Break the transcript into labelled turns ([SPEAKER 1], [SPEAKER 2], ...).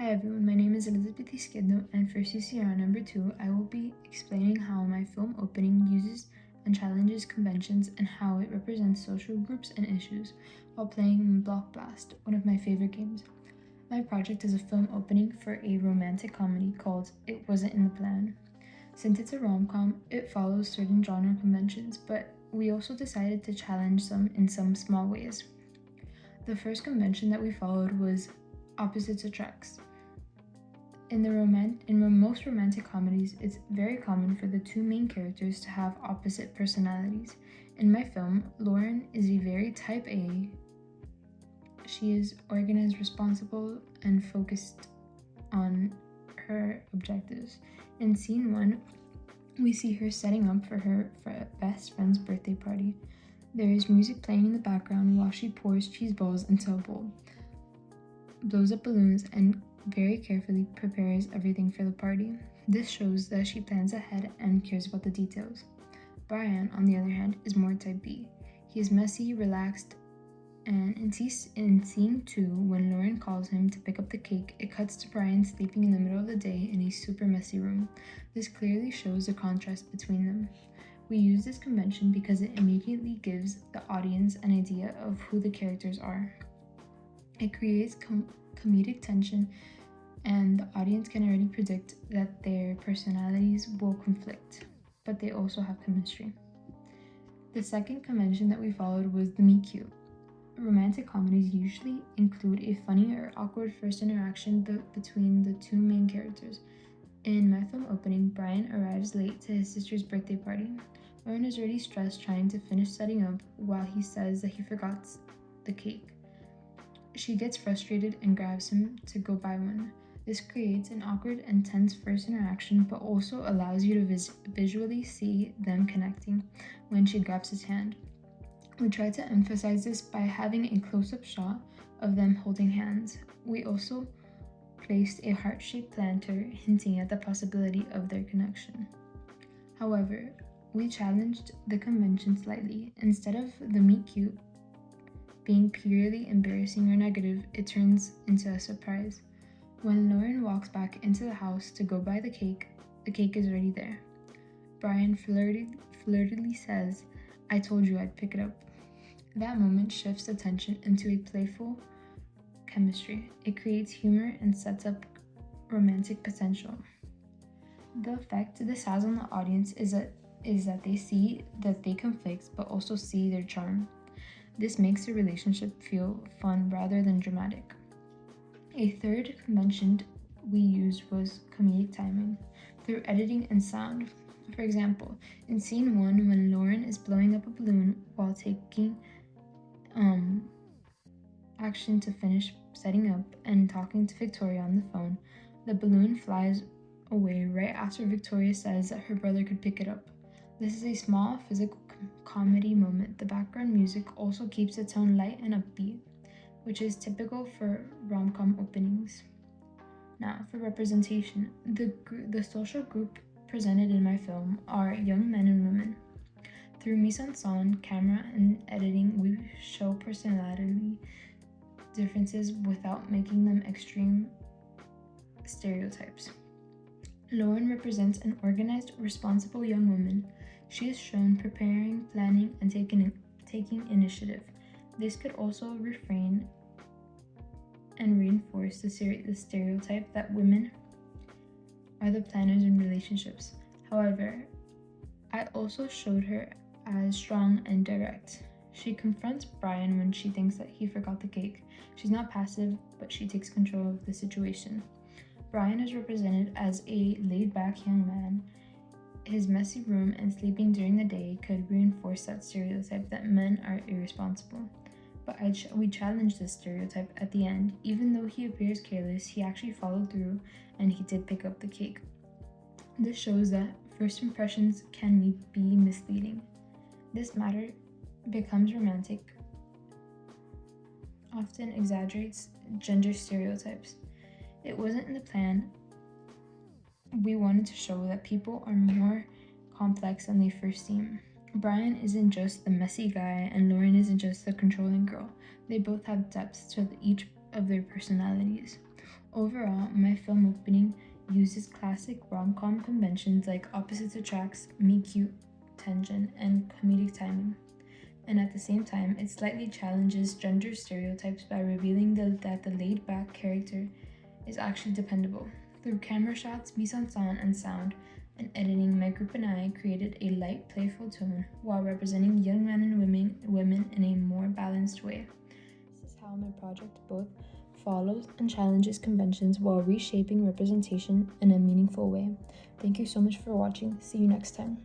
[SPEAKER 1] Hi everyone, my name is Elizabeth Izquierdo, and for CCR number 2, I will be explaining how my film opening uses and challenges conventions and how it represents social groups and issues while playing Block Blast, one of my favorite games. My project is a film opening for a romantic comedy called It Wasn't in the Plan. Since it's a rom-com, it follows certain genre conventions, but we also decided to challenge some in some small ways. The first convention that we followed was opposites attracts. In most romantic comedies, it's very common for the two main characters to have opposite personalities. In my film, Lauren is a very type A. She is organized, responsible, and focused on her objectives. In scene 1, we see her setting up for her best friend's birthday party. There is music playing in the background while she pours cheese balls into a bowl, blows up balloons, and very carefully prepares everything for the party. This shows that she plans ahead and cares about the details. Brian, on the other hand, is more type B. He is messy, relaxed, and in scene 2, when Lauren calls him to pick up the cake, it cuts to Brian sleeping in the middle of the day in a super messy room. This clearly shows the contrast between them. We use this convention because it immediately gives the audience an idea of who the characters are. It creates comedic tension, and the audience can already predict that their personalities will conflict, but they also have chemistry. The second convention that we followed was the meet cute. Romantic comedies usually include a funny or awkward first interaction between the two main characters. In my film opening, Brian arrives late to his sister's birthday party. Lauren is already stressed trying to finish setting up while he says that he forgot the cake. She gets frustrated and grabs him to go buy one. This creates an awkward and tense first interaction, but also allows you to visually see them connecting when she grabs his hand. We try to emphasize this by having a close-up shot of them holding hands. We also placed a heart-shaped planter hinting at the possibility of their connection. However, we challenged the convention slightly. Instead of the meet cute being purely embarrassing or negative, it turns into a surprise. When Lauren walks back into the house to go buy the cake is already there. Brian flirtedly says, "I told you I'd pick it up." That moment shifts the tension into a playful chemistry. It creates humor and sets up romantic potential. The effect this has on the audience is that they see that they conflict, but also see their charm. This makes the relationship feel fun rather than dramatic. A third convention we used was comedic timing through editing and sound. For example, in scene 1, when Lauren is blowing up a balloon while taking action to finish setting up and talking to Victoria on the phone, the balloon flies away right after Victoria says that her brother could pick it up. This is a small physical comedy moment. The background music also keeps the tone light and upbeat, which is typical for rom-com openings. Now, for representation, the social group presented in my film are young men and women. Through mise-en-scène, camera, and editing, we show personality differences without making them extreme stereotypes. Lauren represents an organized, responsible young woman. She is shown preparing, planning, and taking initiative. This could also refrain and reinforce the stereotype that women are the planners in relationships. However, I also showed her as strong and direct. She confronts Brian when she thinks that he forgot the cake. She's not passive, but she takes control of the situation. Brian is represented as a laid-back young man. His messy room and sleeping during the day could reinforce that stereotype that men are irresponsible. But we challenged this stereotype at the end. Even though he appears careless, he actually followed through and he did pick up the cake. This shows that first impressions can be misleading. This matter becomes romantic, often exaggerates gender stereotypes. It wasn't in the plan. We wanted to show that people are more complex than they first seem. Brian isn't just the messy guy, and Lauren isn't just the controlling girl. They both have depths to each of their personalities. Overall, my film opening uses classic rom-com conventions like opposites attracts, meet cute, tension, and comedic timing. And at the same time, it slightly challenges gender stereotypes by revealing that the laid-back character is actually dependable. Through camera shots, mise-en-scène, and sound, and editing, my group and I created a light, playful tone while representing young men and women in a more balanced way. This is how my project both follows and challenges conventions while reshaping representation in a meaningful way. Thank you so much for watching. See you next time.